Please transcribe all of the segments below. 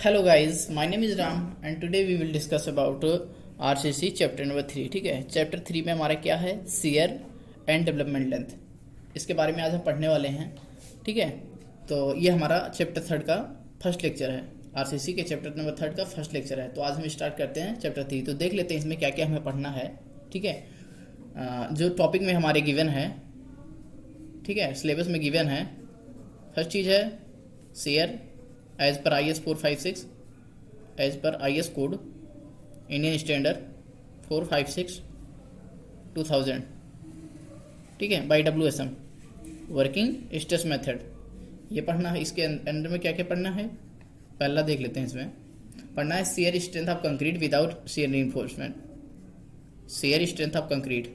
Hello guys, my name is Ram and today we will discuss about RCC chapter number 3। ठीक है, chapter 3 में हमारा क्या है, शेयर एंड डेवलपमेंट लेंथ। इसके बारे में आज हम पढ़ने वाले हैं। ठीक है, तो ये हमारा चैप्टर 3 का फर्स्ट लेक्चर है। आरसीसी के चैप्टर नंबर 3 का फर्स्ट लेक्चर है। तो आज हम स्टार्ट करते हैं चैप्टर 3। तो देख लेते हैं इसमें क्या क्या हमें पढ़ना है। ठीक है, जो टॉपिक में हमारे गिवन है, ठीक है, सिलेबस में गिवन है। फर्स्ट चीज़ है शेयर as per IS 456, as per IS code Indian standard 456 2000। ठीक है, बाई WSM वर्किंग स्ट्रेस मेथड, ये पढ़ना है। इसके अंदर में क्या क्या पढ़ना है, पहला देख लेते हैं। इसमें पढ़ना है shear strength of concrete without share reinforcement. Shear strength of concrete,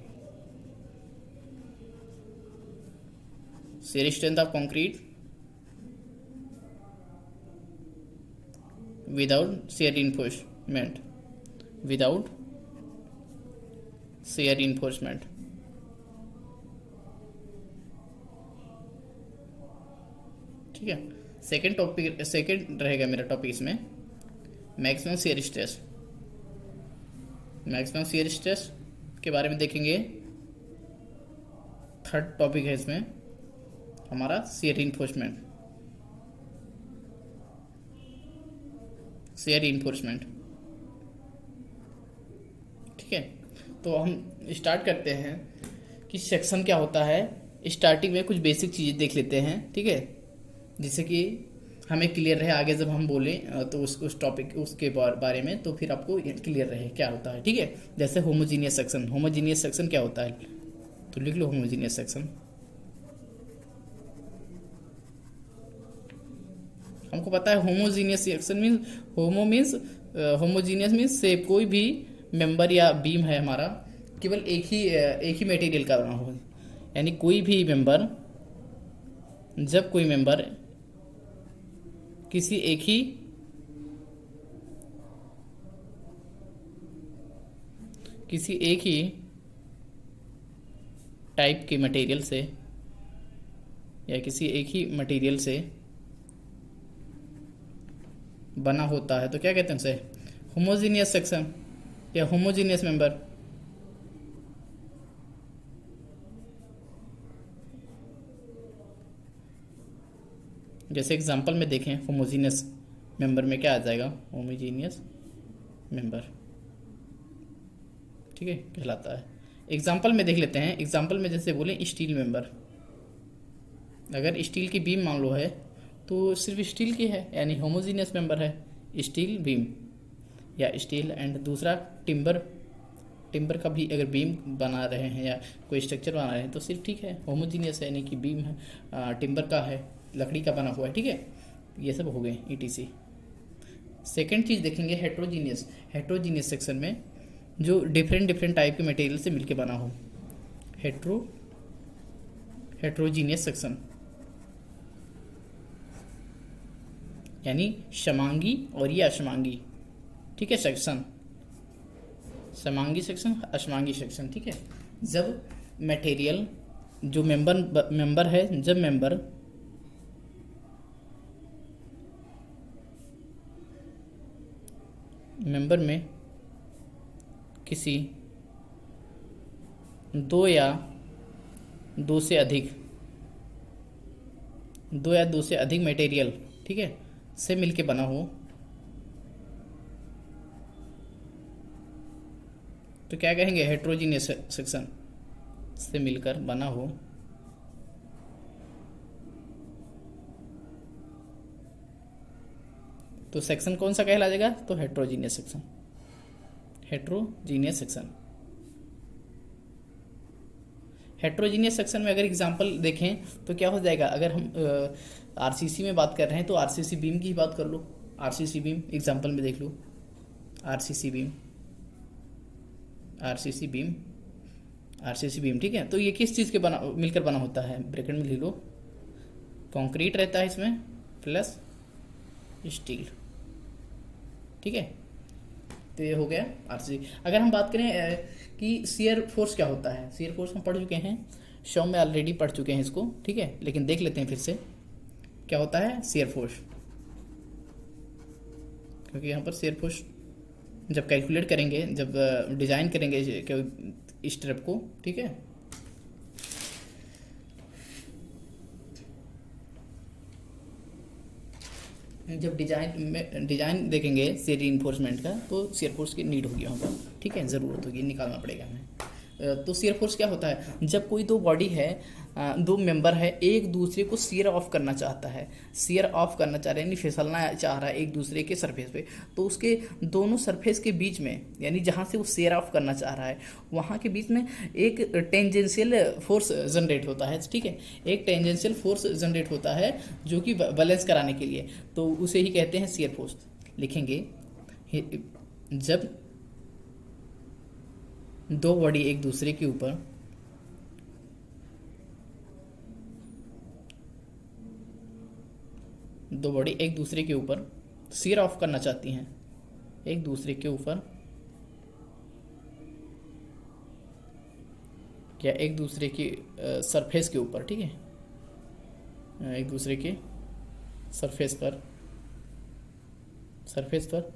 shear strength of concrete without shear reinforcement, without shear reinforcement। ठीक है, सेकंड टॉपिक, सेकंड रहेगा मेरा टॉपिक इसमें maximum shear stress. Maximum shear stress के बारे में देखेंगे। Third topic है इसमें हमारा शेयर reinforcement, शेयर इन्फोर्समेंट। ठीक है, तो हम स्टार्ट करते हैं कि सेक्शन क्या होता है। स्टार्टिंग में कुछ बेसिक चीज़ें देख लेते हैं। ठीक है, जिससे कि हमें क्लियर रहे आगे जब हम बोलें तो उस टॉपिक उसके बारे में, तो फिर आपको क्लियर रहे क्या होता है। ठीक है, जैसे होमोजीनियस सेक्शन। होमोजीनियस सेक्शन क्या होता है, तो लिख लो होमोजीनियस सेक्शन। हमको पता है homogeneous section means, homogeneous means से कोई भी मेंबर या बीम है हमारा केवल एक ही मटेरियल का बना हो। यानी कोई भी मेंबर, जब कोई मेंबर किसी एक ही टाइप के मटेरियल से या किसी एक ही मटेरियल से बना होता है तो क्या कहते हैं उसे, होमोजीनियस सेक्शन या होमोजीनियस मेंबर। जैसे एग्जांपल में देखें, होमोजीनियस मेंबर में क्या आ जाएगा, होमोजीनियस मेंबर। ठीक है, कहलाता है। एग्जांपल में देख लेते हैं। एग्जांपल में जैसे बोले स्टील मेंबर, अगर स्टील की बीम मान लो है तो सिर्फ स्टील की है, यानी होमोजीनियस मेंबर है, स्टील बीम या स्टील। एंड दूसरा टिम्बर का भी अगर बीम बना रहे हैं या कोई स्ट्रक्चर बना रहे हैं तो सिर्फ ठीक है, होमोजीनियस है, यानी कि बीम है, टिम्बर का है, लकड़ी का बना हुआ है। ठीक है, ये सब हो गए ETC। सेकेंड चीज़ देखेंगे हेट्रोजीनियस। हेट्रोजीनियस सेक्शन में जो डिफरेंट टाइप के मटेरियल से मिलके बना हो, हेट्रोजीनियस सेक्शन, यानी समांगी और ये अशमांगी। ठीक है, सेक्शन, समांगी सेक्शन, अशमांगी सेक्शन। ठीक है, जब मटेरियल जो मेंबर है, जब मेंबर में किसी दो या दो से अधिक मटेरियल, ठीक है, से मिलके बना हो तो क्या कहेंगे, हेट्रोजीनियस सेक्शन से मिलकर बना हो। तो सेक्शन कौन सा कहला जाएगा, तो heterogeneous section. Heterogeneous section, heterogeneous section में अगर एग्जांपल देखें तो क्या हो जाएगा। अगर हम RCC में बात कर रहे हैं तो RCC बीम की ही बात कर लो। RCC बीम एग्जांपल में देख लो, RCC बीम। ठीक है, तो ये किस चीज़ के मिलकर बना होता है, ब्रैकेट में लिख लो, कंक्रीट रहता है इसमें प्लस स्टील। ठीक है, तो ये हो गया RCC। अगर हम बात करें कि शियर फोर्स क्या होता है, शियर फोर्स हम पढ़ चुके हैं, शो में ऑलरेडी पढ़ चुके हैं इसको। ठीक है, लेकिन देख लेते हैं फिर से क्या होता है शियर फोर्स। क्योंकि यहाँ पर शेयर फोर्स जब कैलकुलेट करेंगे, जब डिज़ाइन करेंगे स्ट्रिप को, ठीक है, जब डिजाइन देखेंगे शेयर रीइंफोर्समेंट का, तो शेयर फोर्स की नीड होगी वहाँ पर, ठीक है, ज़रूरत होगी, निकालना पड़ेगा हमें। तो शेयर फोर्स क्या होता है, जब कोई दो बॉडी है, दो मेंबर है, एक दूसरे को शेयर ऑफ करना चाहता है, शेयर ऑफ करना चाह रहे हैं, यानी फिसलना चाह रहा है एक दूसरे के सरफेस पे, तो उसके दोनों सरफेस के बीच में, यानी जहाँ से वो शेयर ऑफ करना चाह रहा है वहाँ के बीच में एक टेंजेंशियल फोर्स जनरेट होता है, ठीक है, एक टेंजेंशियल फोर्स जनरेट होता है जो कि बैलेंस कराने के लिए, तो उसे ही कहते हैं शेयर फोर्स। लिखेंगे जब दो बॉडी एक दूसरे के ऊपर शेयर ऑफ करना चाहती हैं, एक दूसरे के ऊपर या एक दूसरे की सरफेस के ऊपर, ठीक है, एक दूसरे के सरफेस पर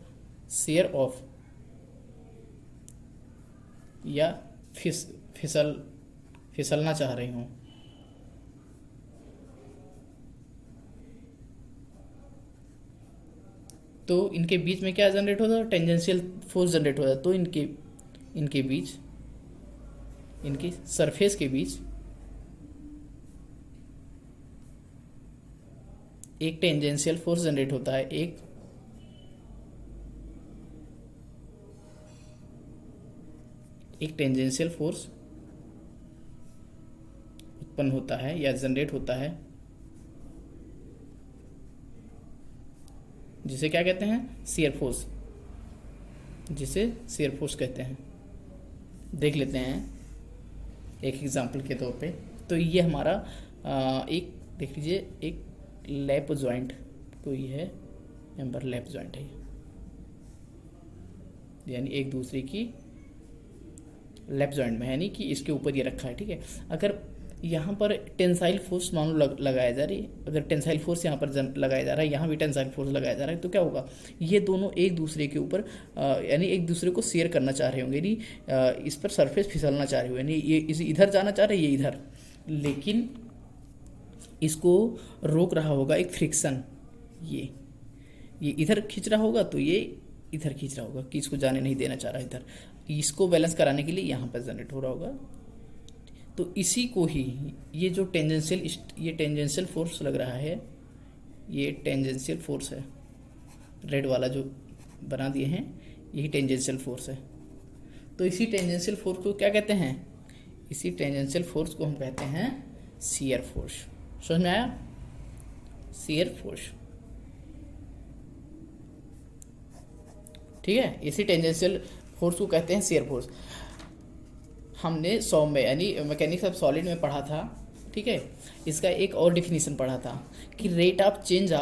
शेयर ऑफ या फिसलना चाह रही हूँ, तो इनके बीच में क्या जनरेट होता है, टेंजेंशियल फोर्स जनरेट होता है। तो इनके बीच, इनकी सरफेस के बीच एक टेंजेंशियल फोर्स जनरेट होता है, एक टेंजेंशियल फोर्स उत्पन्न होता है या जनरेट होता है, जिसे क्या कहते हैं, शेयर फोर्स, जिसे शेयर फोर्स कहते हैं। देख लेते हैं एक एग्जांपल के तौर पे। तो ये हमारा एक देख लीजिए, एक लैप जॉइंट कोई है, मेंबर लैप जॉइंट है, यानी एक दूसरे की लेफ्ट जॉइंट में, यानी कि इसके ऊपर ये रखा है, ठीक है। अगर यहाँ पर टेंसाइल फोर्स मान लो लगाया जा रही है, अगर टेंसाइल फोर्स यहाँ पर लगाया जा रहा है, यहाँ भी टेंसाइल फोर्स लगाया जा रहा है, तो क्या होगा, ये दोनों एक दूसरे के ऊपर यानी एक दूसरे को शेयर करना चाह रहे होंगे, यानी इस पर सरफेस फिसलना चाह रहे होंगे, यानी ये इधर जाना चाह रहे हैं, ये इधर, लेकिन इसको रोक रहा होगा एक फ्रिक्शन, ये इधर खींच रहा होगा, तो ये इधर खींच रहा होगा कि इसको जाने नहीं देना चाह रहा इधर, इसको बैलेंस कराने के लिए यहाँ पर जनरेट हो रहा होगा। तो इसी को ही ये जो टेंजेंशियल फोर्स लग रहा है, ये टेंजेंशियल फोर्स है, रेड वाला जो बना दिए हैं, यही टेंजेंशियल फोर्स है। तो इसी टेंजेंशियल फोर्स को क्या कहते हैं, इसी टेंजेंशियल फोर्स को हम कहते हैं शियर फोर्स। समझ में आया, शियर फोर्स, ठीक है, इसी टेंजेंशियल फोर्स को कहते हैं शियर फोर्स। हमने 100 में यानी मैकेनिक्स ऑफ सॉलिड में पढ़ा था, ठीक है, इसका एक और डिफिनीशन पढ़ा था कि rate of change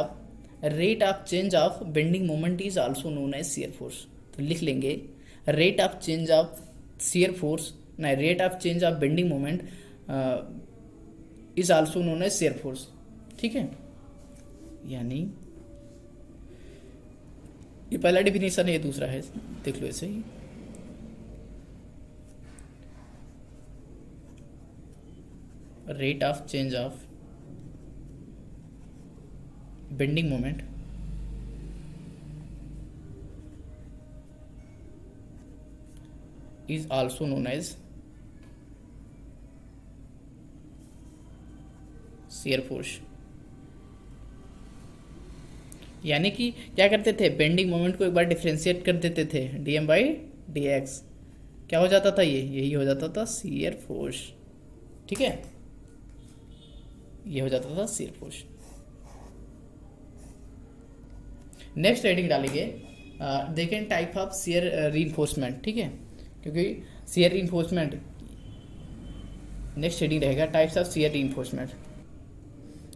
of bending moment is also known as shear force. तो लिख लेंगे rate of change of shear force, नहीं, rate of change of bending moment is also known as shear force, ठीक है। यानी ये पहला डिफिनीशन है, ये दूसरा है, देख लो ऐसे ही। Rate of change of bending moment is also known as shear force. यानी कि क्या करते थे, बेंडिंग मोमेंट को एक बार डिफ्रेंशिएट कर देते थे, dm बाई dx, क्या हो जाता था, यही हो जाता था शियर फोर्स, ठीक है, ये हो जाता था शियर फोर्स। नेक्स्ट हेडिंग डालेंगे, देखें टाइप ऑफ शियर रीइंफोर्समेंट, ठीक है, क्योंकि शियर रीइंफोर्समेंट नेक्स्ट हेडिंग रहेगा, टाइप्स ऑफ शियर रीइंफोर्समेंट।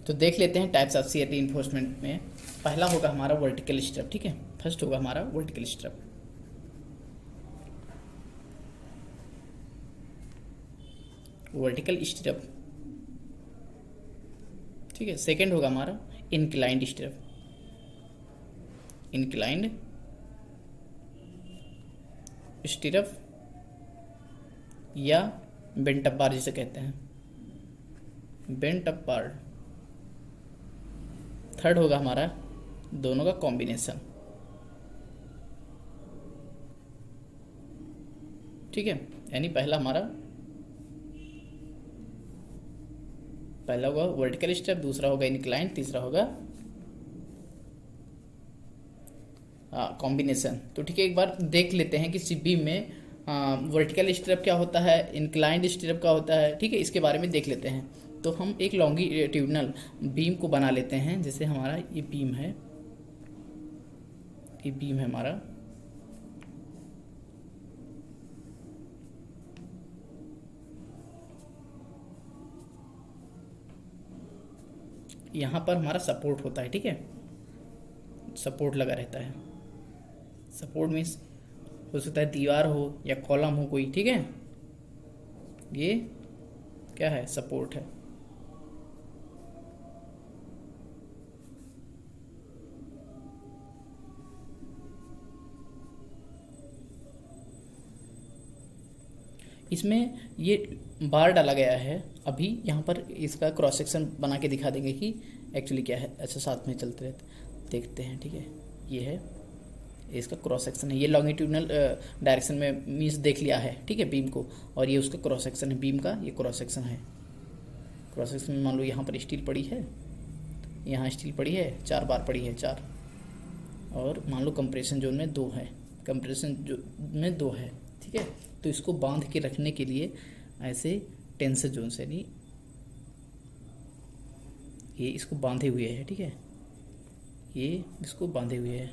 तो देख लेते हैं टाइप्स ऑफ शियर रीइंफोर्समेंट में। पहला होगा हमारा वर्टिकल स्ट्रप, ठीक है, फर्स्ट होगा हमारा वर्टिकल स्ट्रप। वर्टिकल स्ट्रप, ठीक है। सेकंड होगा हमारा इंक्लाइंड स्ट्रप, इंक्लाइंड स्टीरअप या बेंट अप बार जिसे कहते हैं, बेंट अप बार। थर्ड होगा हमारा दोनों का कॉम्बिनेशन, ठीक है। यानी पहला होगा वर्टिकल स्टेप, दूसरा होगा इंक्लाइन, तीसरा होगा कॉम्बिनेशन। तो ठीक है, एक बार देख लेते हैं कि बीम में वर्टिकल स्टेप क्या होता है, इंक्लाइंड स्टेप क्या होता है, ठीक है, इसके बारे में देख लेते हैं। तो हम एक लॉन्गिट्यूडनल बीम को बना लेते हैं। जैसे हमारा ये बीम है, ये बीम है हमारा, यहाँ पर हमारा सपोर्ट होता है, ठीक है, सपोर्ट लगा रहता है। सपोर्ट मीन्स हो सकता है दीवार हो या कॉलम हो कोई, ठीक है, ये क्या है, सपोर्ट है। इसमें ये बार डाला गया है। अभी यहाँ पर इसका क्रॉस सेक्शन बना के दिखा देंगे कि एक्चुअली क्या है। अच्छा, साथ में चलते रहते देखते हैं, ठीक है। ये है, इसका क्रॉस सेक्शन है, ये लॉन्गिट्यूडनल डायरेक्शन में मीन्स देख लिया है, ठीक है, बीम को। और ये उसका क्रॉस सेक्शन है, बीम का ये क्रॉस सेक्शन है। क्रॉस सेक्शन में मान लो यहाँ पर स्टील पड़ी है, यहाँ स्टील पड़ी है, 4 बार पड़ी है, 4। और मान लो कंप्रेशन जोन में 2 है, कंप्रेशन जोन में 2 है, ठीक है। तो इसको बांध के रखने के लिए ऐसे टेंशन जोन से, नहीं, ये इसको बांधे हुए है, ठीक है, ये इसको बांधे हुए है,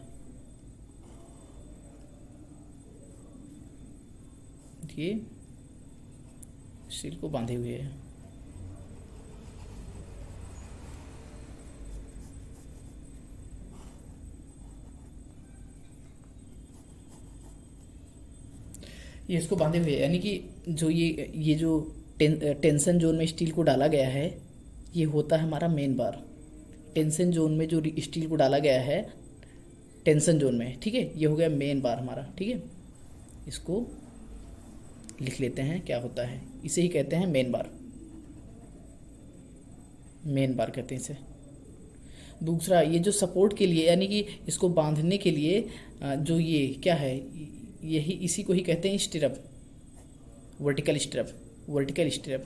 ये स्टील को बांधे हुए है। ये इसको बांधे हुए है, यानी कि जो ये जो टेंशन जोन में स्टील को डाला गया है, ये होता है हमारा मेन बार। टेंशन जोन में जो स्टील को डाला गया है टेंशन जोन में, ठीक है, ये हो गया मेन बार हमारा, ठीक है। इसको लिख लेते हैं क्या होता है, इसे ही कहते हैं मेन बार, मेन बार कहते हैं इसे। दूसरा, ये जो सपोर्ट के लिए, यानी कि इसको बांधने के लिए जो ये क्या है, यही इसी को ही कहते हैं stirrup, vertical stirrup. Vertical stirrup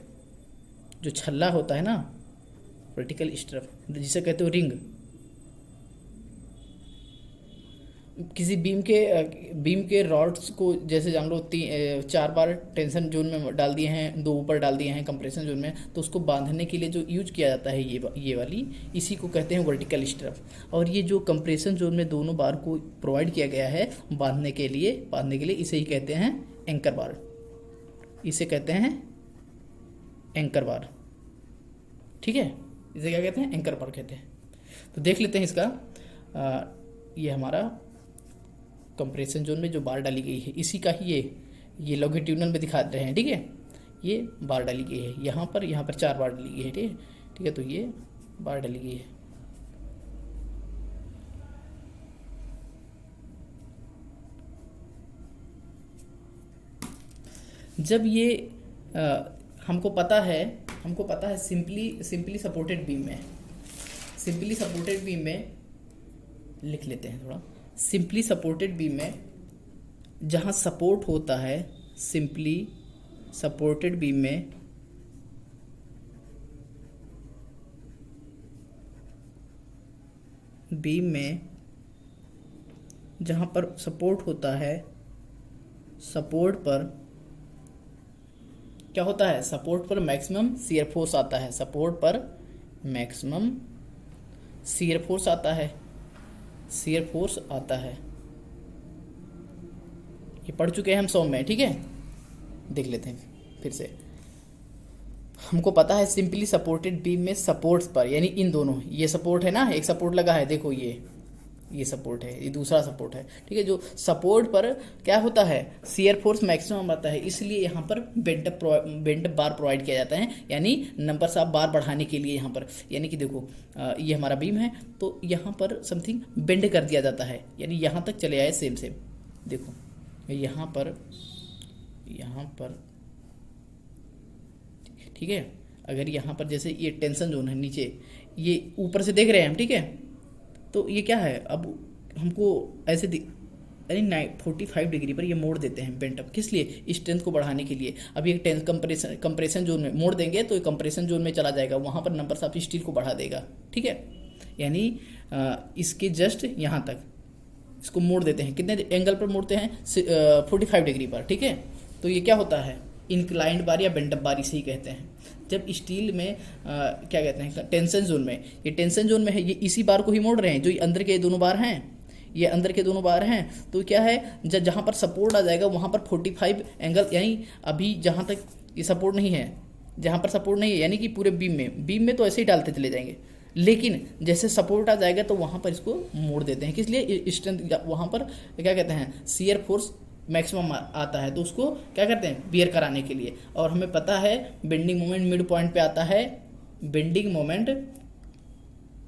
जो छल्ला होता है ना, वर्टिकल स्टिरअप, जिसे कहते हो रिंग। किसी बीम के रॉड्स को जैसे जान लो 4 बार टेंशन जोन में डाल दिए हैं, 2 ऊपर डाल दिए हैं कंप्रेशन जोन में, तो उसको बांधने के लिए जो यूज किया जाता है ये वाली, इसी को कहते हैं वर्टिकल स्टिरअप। और ये जो कंप्रेशन जोन में दोनों बार को प्रोवाइड किया गया है बांधने के लिए इसे ही कहते हैं एंकर बार, इसे कहते हैं एंकर बार, ठीक है। इसे क्या कहते हैं, एंकर बार कहते हैं। तो देख लेते हैं इसका, ये हमारा कंप्रेशन जोन में जो बार डाली गई है, इसी का ही ये लॉन्गिट्यूडनल में दिखा रहे हैं, ठीक है। ये बार डाली गई है यहाँ पर 4 बार डाली गई है, ठीक है। तो ये बार डाली गई है। जब ये हमको पता है सिंपली सपोर्टेड बीम में लिख लेते हैं थोड़ा। सिंपली सपोर्टेड बीम में जहाँ सपोर्ट होता है, सिंपली सपोर्टेड बीम में जहाँ पर सपोर्ट होता है, सपोर्ट पर क्या होता है, सपोर्ट पर मैक्सिमम शियर फोर्स आता है, सपोर्ट पर मैक्सिमम शियर फोर्स आता है, शियर फोर्स आता है। ये पढ़ चुके हैं हम 100 में, ठीक है। देख लेते हैं फिर से। हमको पता है सिंपली सपोर्टेड बीम में सपोर्ट्स पर, यानी इन दोनों, ये सपोर्ट है ना, एक सपोर्ट लगा है, देखो ये सपोर्ट है, ये दूसरा सपोर्ट है, ठीक है। जो सपोर्ट पर क्या होता है, शियर फोर्स मैक्सिमम आता है, इसलिए यहाँ पर बेंट बार प्रोवाइड किया जाता है, यानी नंबर्स ऑफ बार बढ़ाने के लिए यहाँ पर, यानी कि देखो ये हमारा बीम है, तो यहाँ पर समथिंग बेंड कर दिया जाता है, यानी यहाँ तक चले आए सेम। देखो यहाँ पर, यहाँ पर, ठीक है, अगर यहाँ पर जैसे ये टेंशन जोन है नीचे, ये ऊपर से देख रहे हैं हम, ठीक है, तो ये क्या है, अब हमको ऐसे यानी 45 डिग्री पर ये मोड़ देते हैं बेंट अप, किस लिए, स्ट्रेंथ को बढ़ाने के लिए। अब ये कंप्रेशन जोन में मोड़ देंगे तो ये कंप्रेशन जोन में चला जाएगा, वहाँ पर नंबर्स ऑफ स्टील को बढ़ा देगा, ठीक है। यानी इसके जस्ट यहाँ तक इसको मोड़ देते हैं, कितने एंगल पर मोड़ते हैं, 45 डिग्री पर, ठीक है। तो ये क्या होता है, इंक्लाइंड बार या बेंट अप बार इसे ही कहते हैं। जब स्टील में क्या कहते हैं, टेंशन जोन में, ये टेंशन जोन में है, ये इसी बार को ही मोड़ रहे हैं, जो अंदर के दोनों बार हैं, ये अंदर के दोनों बार हैं, तो क्या है, जहाँ पर सपोर्ट आ जाएगा वहाँ पर 45 एंगल, यानी अभी जहाँ तक ये सपोर्ट नहीं है, जहाँ पर सपोर्ट नहीं है, यानी कि पूरे बीम में तो ऐसे ही डालते चले जाएंगे, लेकिन जैसे सपोर्ट आ जाएगा तो वहाँ पर इसको मोड़ देते हैं, किस लिए, स्ट्रेंथ, वहाँ पर क्या कहते हैं, शियर फोर्स मैक्सिमम आता है, तो उसको क्या करते हैं, बियर कराने के लिए। और हमें पता है बेंडिंग मोमेंट मिड पॉइंट पे आता है, बेंडिंग मोमेंट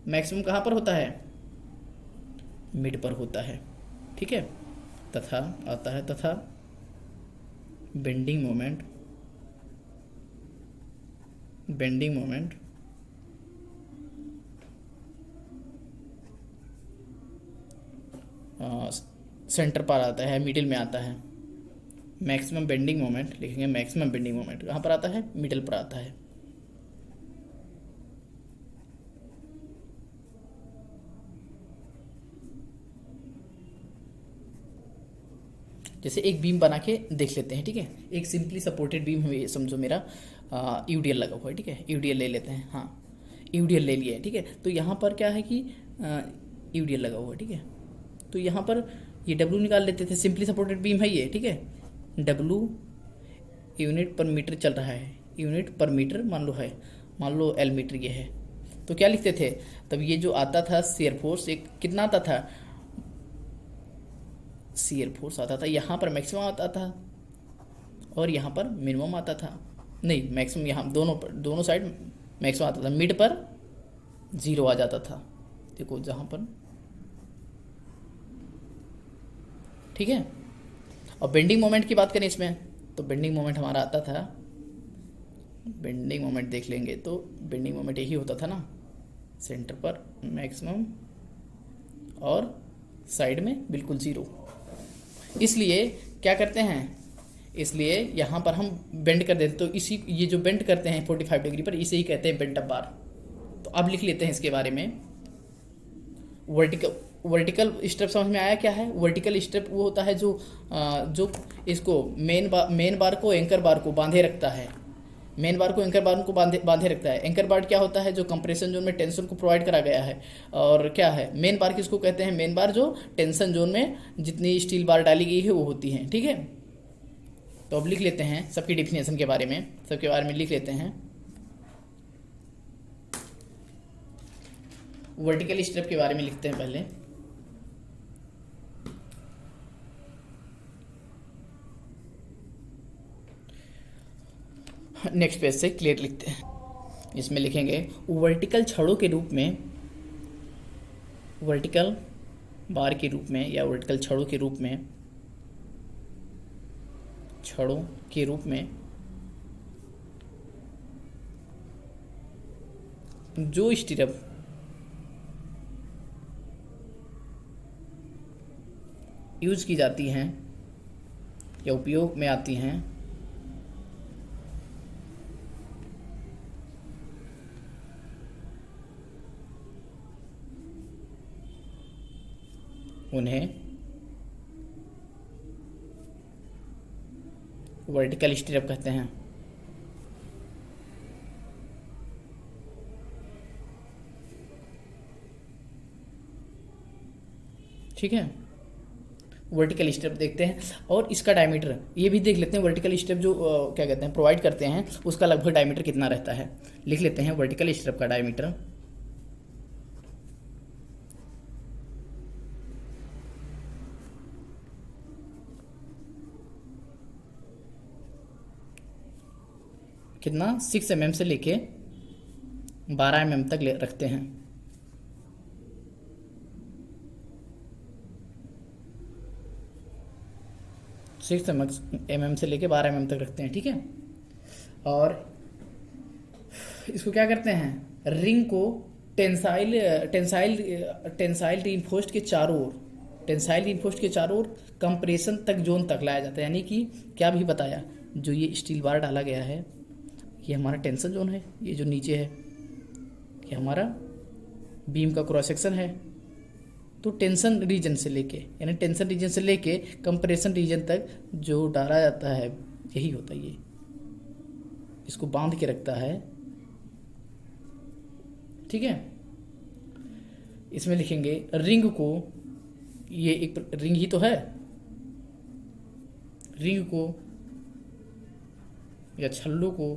मैक्सिमम कहाँ पर होता है, मिड पर होता है, ठीक है। तथा आता है, तथा बेंडिंग मोमेंट सेंटर पर आता है, मिडिल में आता है। मैक्सिमम बेंडिंग मोमेंट लिखेंगे, मैक्सिमम बेंडिंग मोमेंट कहाँ पर आता है, मिडिल पर आता है। जैसे एक बीम बना के देख लेते हैं, ठीक है, एक सिंपली सपोर्टेड बीम है, समझो मेरा यूडीएल लगा हुआ है, ठीक है, यूडीएल ले लेते हैं, हाँ यूडीएल ले लिया है, ठीक है। तो यहाँ पर क्या है कि यूडीएल लगा हुआ है, ठीक है। तो यहाँ पर ये डब्ल्यू निकाल लेते थे, सिंपली सपोर्टेड बीम है ये, ठीक है। डब्ल्यू यूनिट पर मीटर चल रहा है, यूनिट पर मीटर मान लो है, मान लो एल मीटर ये है, तो क्या लिखते थे तब, ये जो आता था शियर फोर्स, एक कितना आता था, शियर फोर्स आता था, यहाँ पर मैक्सिमम आता था और यहाँ पर मिनिमम आता था, नहीं मैक्सिमम यहाँ दोनों साइड मैक्सिमम आता था, मिड पर 0 आ जाता था, देखो जहाँ पर, ठीक है। और बेंडिंग मोमेंट की बात करें इसमें, तो बेंडिंग मोमेंट हमारा आता था, बेंडिंग मोमेंट देख लेंगे तो बेंडिंग मोमेंट यही होता था ना, सेंटर पर मैक्सिमम और साइड में बिल्कुल 0। इसलिए क्या करते हैं, इसलिए यहाँ पर हम बेंड कर देते, तो इसी ये जो बेंड करते हैं 45 डिग्री पर, इसे ही कहते हैं बेंट अप बार। तो अब लिख लेते हैं इसके बारे में। वर्टिकल स्टेप समझ में आया क्या है, वर्टिकल स्टेप वो होता है जो इसको मेन बार को एंकर बार को बांधे रखता है, मेन बार को एंकर बार को बांधे रखता है। एंकर बार क्या होता है, जो कंप्रेशन जोन में टेंशन को प्रोवाइड करा गया है। और क्या है मेन बार, किसको कहते हैं, मेन बार जो टेंशन जोन में जितनी स्टील बार डाली गई है वो होती हैं, ठीक है। तो अब लिख लेते हैं सबकी डिफिनेशन के बारे में, सबके बारे में लिख लेते हैं। वर्टिकल स्ट्रेप के बारे में लिखते हैं पहले। नेक्स्ट पेज से क्लियर लिखते हैं, इसमें लिखेंगे वर्टिकल छड़ों के रूप में, वर्टिकल बार के रूप में या वर्टिकल छड़ों के रूप में, छड़ों के रूप में जो स्टीरअप यूज की जाती हैं या उपयोग में आती हैं, उन्हें वर्टिकल स्टीरअप कहते हैं। ठीक है, वर्टिकल स्टेप देखते हैं और इसका डायमीटर ये भी देख लेते हैं। वर्टिकल स्टेप जो क्या कहते हैं प्रोवाइड करते हैं, उसका लगभग डायमीटर कितना रहता है, लिख लेते हैं वर्टिकल स्टेप का डायमीटर। कितना 6 mm से लेके 12 mm तक रखते हैं। 6 mm से लेके 12 mm तक रखते हैं, ठीक है। और इसको क्या करते हैं, रिंग को टेंसाइल टेंसाइल टेंसाइल रीइंफोर्स्ड के चारों ओर, टेंसाइल रीइंफोर्स्ड के चारों ओर कंप्रेशन तक जोन तक लाया जाता है। यानी कि क्या भी बताया, जो ये स्टील बार डाला गया है ये हमारा टेंशन जोन है, ये जो नीचे है ये हमारा बीम का क्रॉस सेक्शन है। तो टेंशन रीजन से लेके, यानी टेंशन रीजन से लेके कंप्रेशन रीजन तक जो डाला जाता है यही होता है, ये इसको बांध के रखता है, ठीक है। इसमें लिखेंगे रिंग को, ये एक रिंग ही तो है, रिंग को या छल्लों को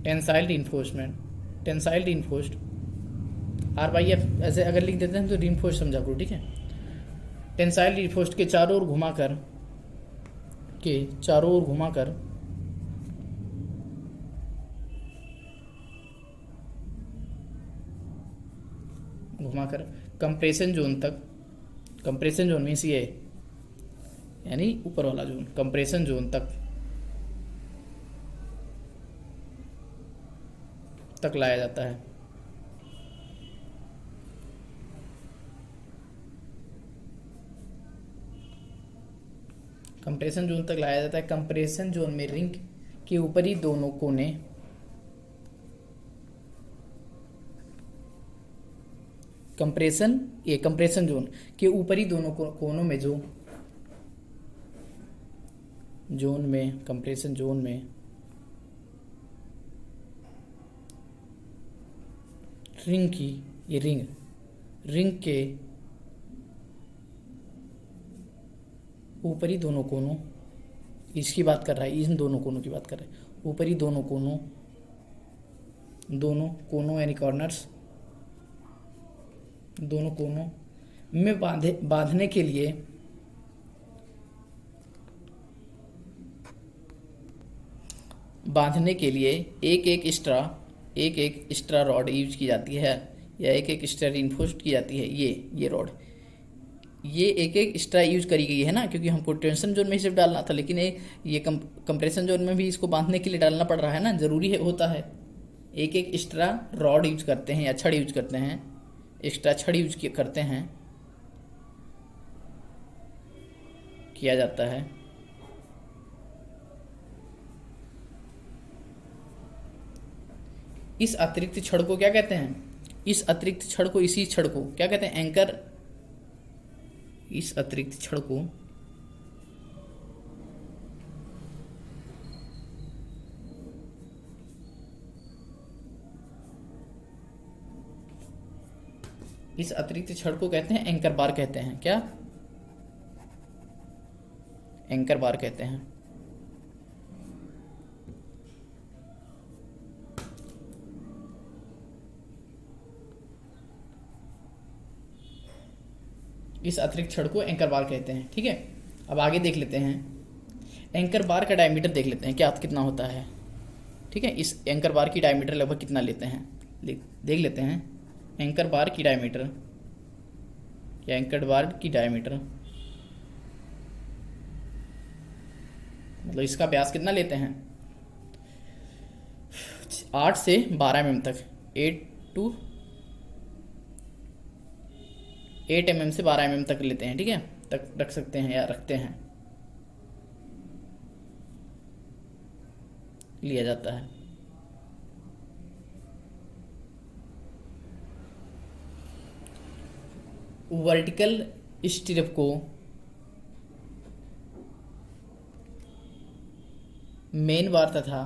tensile reinforcement, tensile reinforced R/F ऐसे अगर लिख देते हैं तो रीइंफोर्स समझा करो, ठीक है। टेंसाइल रीइंफोर्स्ड के चारों ओर घुमाकर, के चारों ओर घुमाकर कंप्रेशन जोन तक, कंप्रेशन जोन मीन्स ये यानी ऊपर वाला जोन, कंप्रेशन जोन तक लाया जाता है। कंप्रेशन जोन तक लाया जाता है। कंप्रेशन जोन में रिंग के ऊपरी दोनों कोने, कंप्रेशन जोन के ऊपरी दोनों कोनों में कंप्रेशन जोन में रिंग की, ये रिंग के ऊपरी दोनों कोनों, इसकी बात कर रहा है, इन दोनों कोनों की बात कर रहा है, ऊपरी दोनों कोनों यानी कॉर्नर्स, दोनों कोनों में बांधने के लिए एक एक एक्स्ट्रा रॉड यूज की जाती है, या एक एक्स्ट्रा रीइंफोर्स्ड की जाती है। ये रॉड, ये एक एक्स्ट्रा यूज करी गई है ना, क्योंकि हमको टेंशन जोन में सिर्फ डालना था, लेकिन ये कंप्रेशन जोन में भी इसको बांधने के लिए डालना पड़ रहा है ना, जरूरी होता है। एक एक्स्ट्रा रॉड यूज करते हैं या छड़ यूज करते हैं, एक्स्ट्रा छड़ यूज करते हैं, किया जाता है। इस अतिरिक्त छड़ को क्या कहते हैं, इस अतिरिक्त छड़ को, इसी छड़ को क्या कहते हैं, एंकर। इस अतिरिक्त छड़ को कहते हैं एंकर बार कहते हैं। क्या, एंकर बार कहते हैं। इस अतिरिक्त छड़ को एंकर बार कहते हैं, ठीक है। अब आगे देख लेते हैं, एंकर बार का डायमीटर देख लेते हैं क्या कितना होता है, ठीक है। इस एंकर बार की डायमीटर लगभग कितना लेते हैं देख लेते हैं। एंकर बार की डायमीटर या एंकर बार की डायमीटर मतलब इसका व्यास कितना लेते हैं, 8 से 12 mm तक, 8 mm से 12 mm तक लेते हैं, ठीक है, तक रख सकते हैं या रखते हैं, लिया जाता है। वर्टिकल स्ट्रिप को मेन बार तथा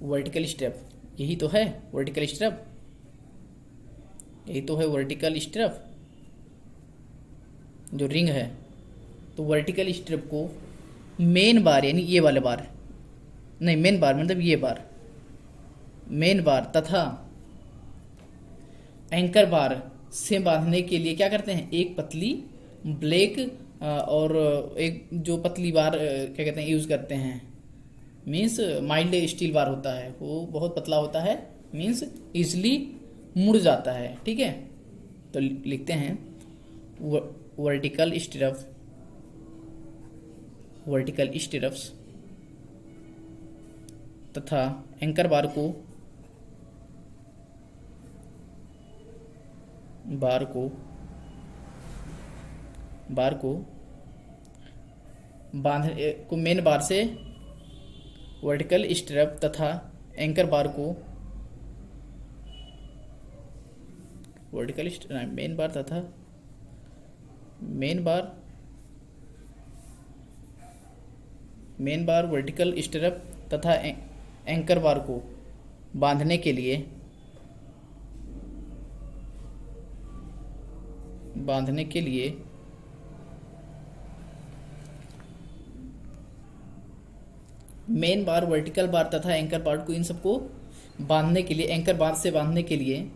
वर्टिकल स्ट्रिप, यही तो है वर्टिकल स्ट्रिप, यही तो है वर्टिकल स्ट्रिप जो रिंग है। तो वर्टिकल स्ट्रिप को मेन बार यानी ये वाले बार, नहीं मेन बार मतलब ये बार, मेन बार तथा एंकर बार से बांधने के लिए क्या करते हैं, एक पतली ब्लैक और एक जो पतली बार क्या कहते हैं यूज़ करते हैं, मीन्स माइल्ड स्टील बार होता है, वो बहुत पतला होता है, मीन्स इजली मुड़ जाता है, ठीक है। तो लिखते हैं वर्टिकल स्टिरप्स तथा एंकर बार को मेन बार से वर्टिकल स्टिरप तथा एंकर बार को मेन बार वर्टिकल स्टिरप तथा एंकर बार को बांधने के लिए मेन बार, वर्टिकल बार तथा एंकर बार को, इन सबको बांधने के लिए, एंकर बार से बांधने के लिए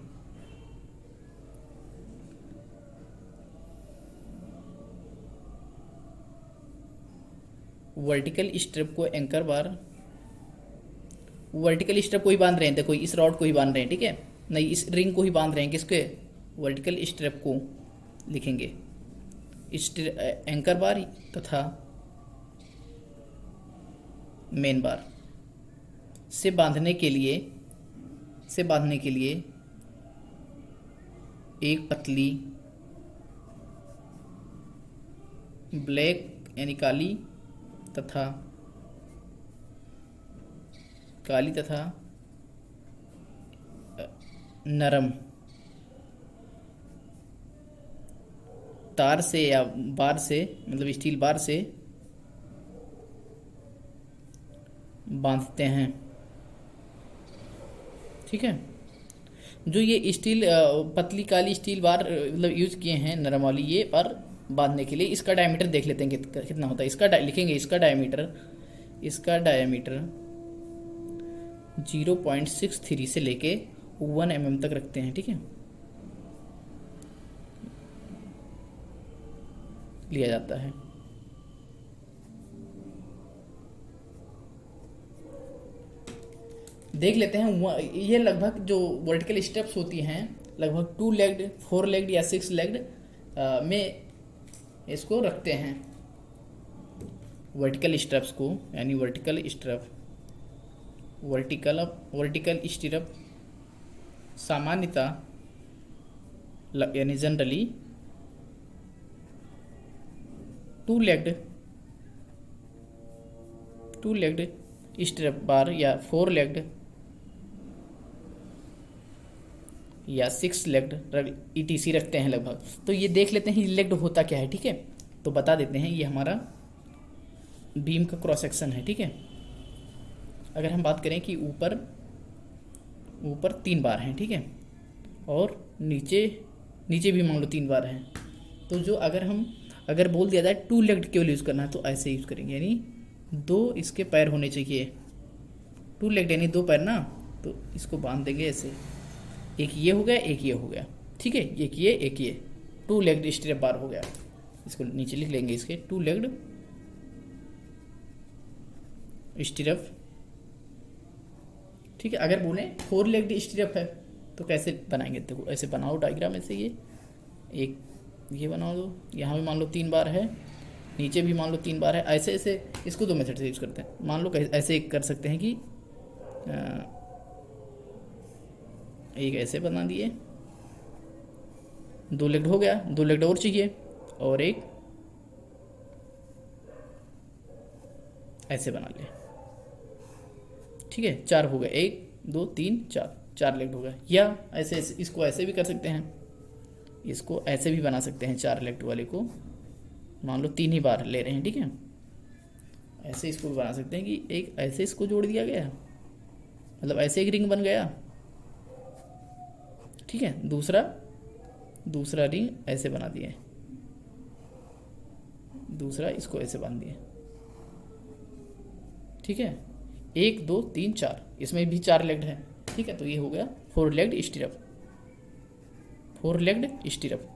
वर्टिकल स्ट्रिप को ही बांध रहे हैं। देखो इस रॉड को ही बांध रहे हैं, ठीक है, नहीं इस रिंग को ही बांध रहे हैं। किसके? वर्टिकल स्ट्रिप को लिखेंगे एंकर बार तथा मेन बार से बांधने के लिए एक पतली ब्लैक यानी काली तथा नरम तार से या बार से, मतलब स्टील बार से बांधते हैं, ठीक है। जो ये स्टील पतली काली स्टील बार मतलब यूज किए हैं नरम वाली, ये बार बांधने के लिए। इसका डायमीटर देख लेते हैं कितना होता है। लिखेंगे इसका डायमीटर 0.63 से लेके 1 mm तक रखते हैं, ठीक है, लिया जाता है। देख लेते हैं ये लगभग जो वर्टिकल स्टेप्स होती हैं लगभग 2 लेग्ड, 4 लेग्ड या 6 लेग्ड में इसको रखते हैं वर्टिकल स्ट्रप्स को, यानी वर्टिकल स्टिरप सामान्यतः यानी जनरली 2 लेग्ड स्टिरप बार या 4 लेग्ड या 6 लेग्ड ETC रखते हैं लगभग। तो ये देख लेते हैं लेग्ड होता क्या है, ठीक है। तो बता देते हैं, ये हमारा बीम का क्रॉस सेक्शन है, ठीक है। अगर हम बात करें कि ऊपर 3 बार हैं, ठीक है, और नीचे भी मान लो 3 बार हैं, तो जो अगर बोल दिया जाए 2 लेग्ड केवल यूज़ करना है तो ऐसे यूज़ करेंगे, यानी 2 इसके पैर होने चाहिए। 2 लेग्ड यानी 2 पैर ना, तो इसको बांध देंगे ऐसे, एक ये हो गया, एक ये हो गया, ठीक है, एक ये 2 लेग्ड स्टिरप बार हो गया। इसको नीचे लिख लेंगे, इसके 2 लेग्ड स्टिरप, ठीक है। अगर बोले 4 लेग्ड स्टिरप है तो कैसे बनाएंगे? देखो ऐसे बनाओ डायग्राम, ऐसे ये बना दो, यहाँ भी मान लो 3 बार है, नीचे भी मान लो 3 बार है, ऐसे इसको 2 मेथड से यूज़ करते हैं। मान लो ऐसे कर सकते हैं कि एक ऐसे बना दिए, 2 लेग्ड हो गया, 2 लेग्ड और चाहिए, और एक ऐसे बना ले, ठीक है, 4 हो गए, 1 2 3 4 लेग्ड हो गया। या ऐसे इसको ऐसे भी कर सकते हैं, इसको ऐसे भी बना सकते हैं, 4 लेग्ड वाले को मान लो 3 ही बार ले रहे हैं, ठीक है। ऐसे इसको भी बना सकते हैं कि एक ऐसे इसको जोड़ दिया गया, मतलब ऐसे एक रिंग बन गया, ठीक है। दूसरा रिंग ऐसे बना दिए, दूसरा इसको ऐसे बांध दिए, ठीक है। 1 2 3 4, इसमें भी 4 लेग्ड है, ठीक है। तो ये हो गया 4 लेग्ड स्टिरप, 4 लेग्ड स्टिरप,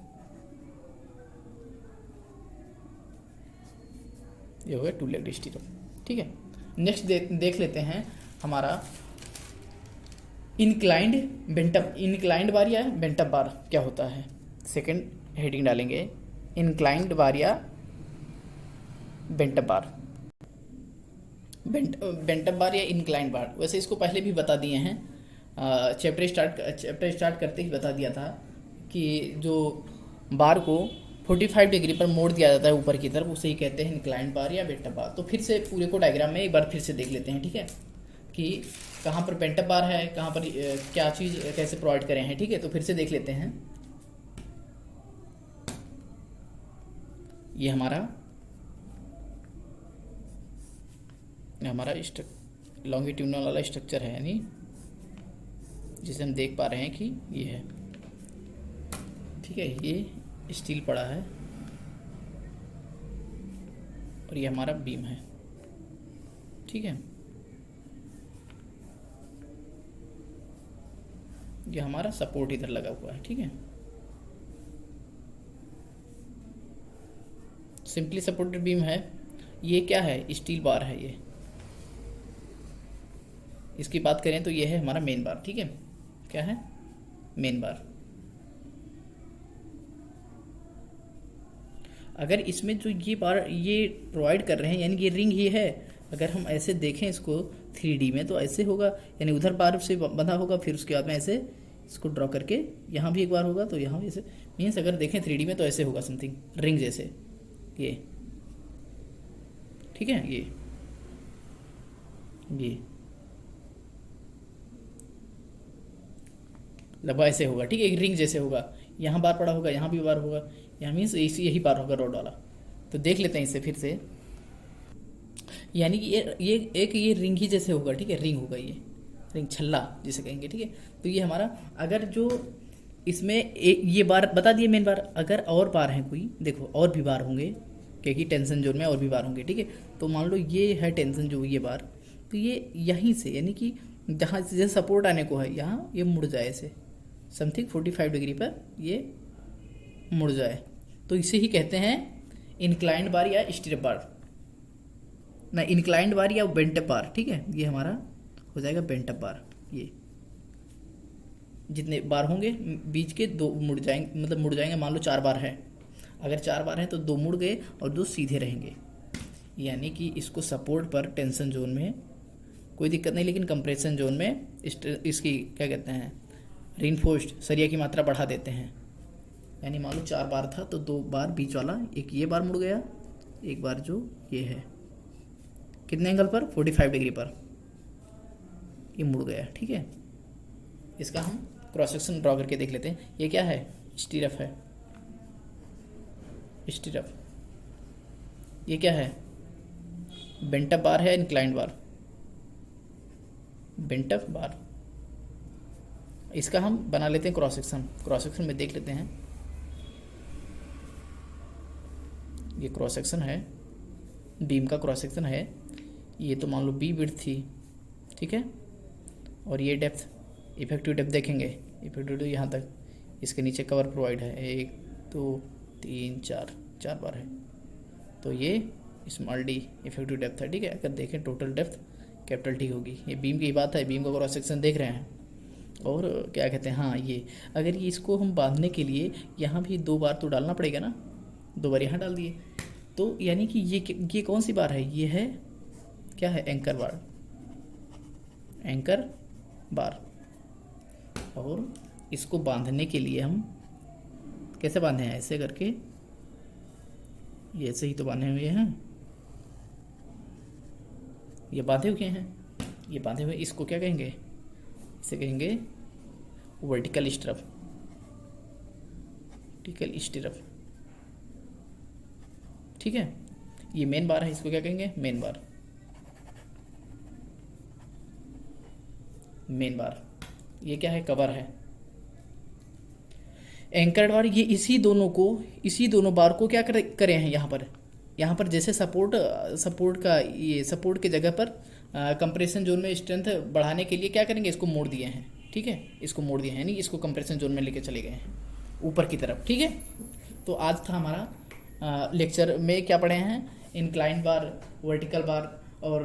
ये हो गया 2 लेग्ड स्टिरप, ठीक है। नेक्स्ट देख लेते हैं हमारा इनक्लाइंड बेंटअप, इनक्लाइंड बार या बेंटअप बार क्या होता है, सेकंड हेडिंग डालेंगे इनक्लाइंड बार या बेंटअप बार। बेंटअप बार या इनक्लाइंड बार, वैसे इसको पहले भी बता दिए हैं, चैप्टर स्टार्ट करते ही बता दिया था कि जो बार को 45 डिग्री पर मोड़ दिया जाता है ऊपर की तरफ, उसे ही कहते हैं इंक्लाइंड बार या बेंटअप बार। तो फिर से पूरे को डायग्राम में एक बार फिर से देख लेते हैं, ठीक है, कि कहाँ पर बेंटअप बार है, कहाँ पर क्या चीज़ कैसे प्रोवाइड करें हैं, ठीक है। तो फिर से देख लेते हैं, ये हमारा लॉन्गिट्यूडनल वाला स्ट्रक्चर है, यानी जिसे हम देख पा रहे हैं कि ये है, ठीक है, ये स्टील पड़ा है और ये हमारा बीम है, ठीक है, ये हमारा सपोर्ट इधर लगा हुआ है, ठीक है, सिंपली सपोर्टेड बीम है। ये क्या है, स्टील बार है ये, इसकी बात करें तो ये है हमारा मेन बार, ठीक है, क्या है, मेन बार। अगर इसमें जो ये बार ये प्रोवाइड कर रहे हैं, यानी ये रिंग ही है, अगर हम ऐसे देखें इसको 3D में तो ऐसे होगा, यानी उधर बार से बंधा होगा, फिर उसके बाद में ऐसे इसको ड्रॉ करके यहाँ भी एक बार होगा, तो यहाँ भी ऐसे, मीन्स अगर देखें 3D में तो ऐसे होगा, समथिंग रिंग जैसे ये, ठीक है, ये लगभग ऐसे होगा, ठीक है, एक रिंग जैसे होगा, यहाँ बार पड़ा होगा, यहाँ भी बार होगा, यहाँ मीन्स यही बार होगा रॉड वाला। तो देख लेते हैं इसे फिर से, यानी कि ये एक ये रिंग ही जैसे होगा, ठीक है, रिंग होगा, ये रिंग छल्ला जिसे कहेंगे, ठीक है। तो ये हमारा, अगर जो इसमें ये बार बता दिए मेन बार, अगर और बार हैं कोई, देखो और भी बार होंगे, क्योंकि टेंशन जोन में और भी बार होंगे, ठीक है। तो मान लो ये है टेंशन जो ये बार, तो ये यहीं से, यानी कि जहाँ से सपोर्ट आने को है, यहाँ ये मुड़ जाए ऐसे समथिंग 45 डिग्री पर ये मुड़ जाए, तो इसे ही कहते हैं इंक्लाइंड बार या स्टिरअप बार, ना इंक्लाइंड बार या बेंटअप बार, ठीक है। ये हमारा हो जाएगा बेंटअप बार। ये जितने बार होंगे बीच के दो मुड़ जाएंगे, मतलब मुड़ जाएंगे, मान लो 4 बार है, अगर 4 बार हैं तो 2 मुड़ गए और 2 सीधे रहेंगे, यानी कि इसको सपोर्ट पर टेंशन जोन में कोई दिक्कत नहीं, लेकिन कंप्रेशन जोन में इसकी क्या कहते हैं, रीइंफोर्स्ड सरिया की मात्रा बढ़ा देते हैं। यानी मान लो 4 बार था तो 2 बार बीच वाला, एक ये बार मुड़ गया, एक बार जो ये है, कितने एंगल पर, 45 डिग्री पर ये मुड़ गया, ठीक है। इसका हम क्रॉस सेक्शन ड्रॉ करके देख लेते हैं। ये क्या है, स्टीरअप है, स्टीरअप। ये क्या है, बेंटअप बार है, इंक्लाइंड बार, बेंटअप बार। इसका हम बना लेते हैं क्रॉस सेक्शन, क्रॉस सेक्शन में देख लेते हैं। ये क्रॉस सेक्शन है, बीम का क्रॉस सेक्शन है, ये तो मान लो बी विड्थ थी, ठीक है, और ये डेप्थ, इफेक्टिव डेप्थ देखेंगे, इफेक्टिव डेप्थ यहाँ तक, इसके नीचे कवर प्रोवाइड है, 1 2 3 4 बार है, तो ये स्मॉल डी इफेक्टिव डेप्थ है, ठीक है। अगर देखें टोटल डेप्थ कैपिटल टी होगी। ये बीम की बात है, बीम का क्रॉस सेक्शन देख रहे हैं, और क्या कहते हैं, हाँ ये अगर ये इसको हम बांधने के लिए यहाँ भी 2 बार तो डालना पड़ेगा ना, 2 बार यहाँ डाल दिए, तो यानी कि ये कौन सी बार है, ये है क्या है, एंकर बार, एंकर बार। और इसको बांधने के लिए हम कैसे बांधे हैं, ऐसे करके, ये ऐसे ही तो बांधे हुए हैं, ये बांधे हुए हैं, ये बांधे हुए, इसको क्या कहेंगे, इसे कहेंगे वर्टिकल स्टिरअप, वर्टिकल स्टिरअप, ठीक है। ये मेन बार है, इसको क्या कहेंगे, मेन बार, मेन बार। ये क्या है, कवर है। एंकर्ड बार, ये इसी दोनों बार को क्या करे हैं, यहाँ पर जैसे सपोर्ट का, ये सपोर्ट के जगह पर कंप्रेशन जोन में स्ट्रेंथ बढ़ाने के लिए क्या करेंगे, इसको मोड़ दिए हैं, ठीक है, इसको मोड़ दिए हैं, नहीं इसको कंप्रेशन जोन में लेके चले गए हैं ऊपर की तरफ, ठीक है। तो आज था हमारा लेक्चर में क्या पढ़े हैं, इंक्लाइन बार, वर्टिकल बार और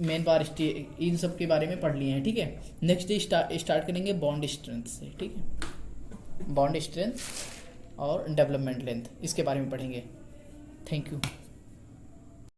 मेन बार इन सब के बारे में पढ़ लिए हैं, ठीक है। नेक्स्ट डे स्टार्ट करेंगे बॉन्ड स्ट्रेंथ से, ठीक है। बॉन्ड स्ट्रेंथ और डेवलपमेंट लेंथ, इसके बारे में पढ़ेंगे। Thank you.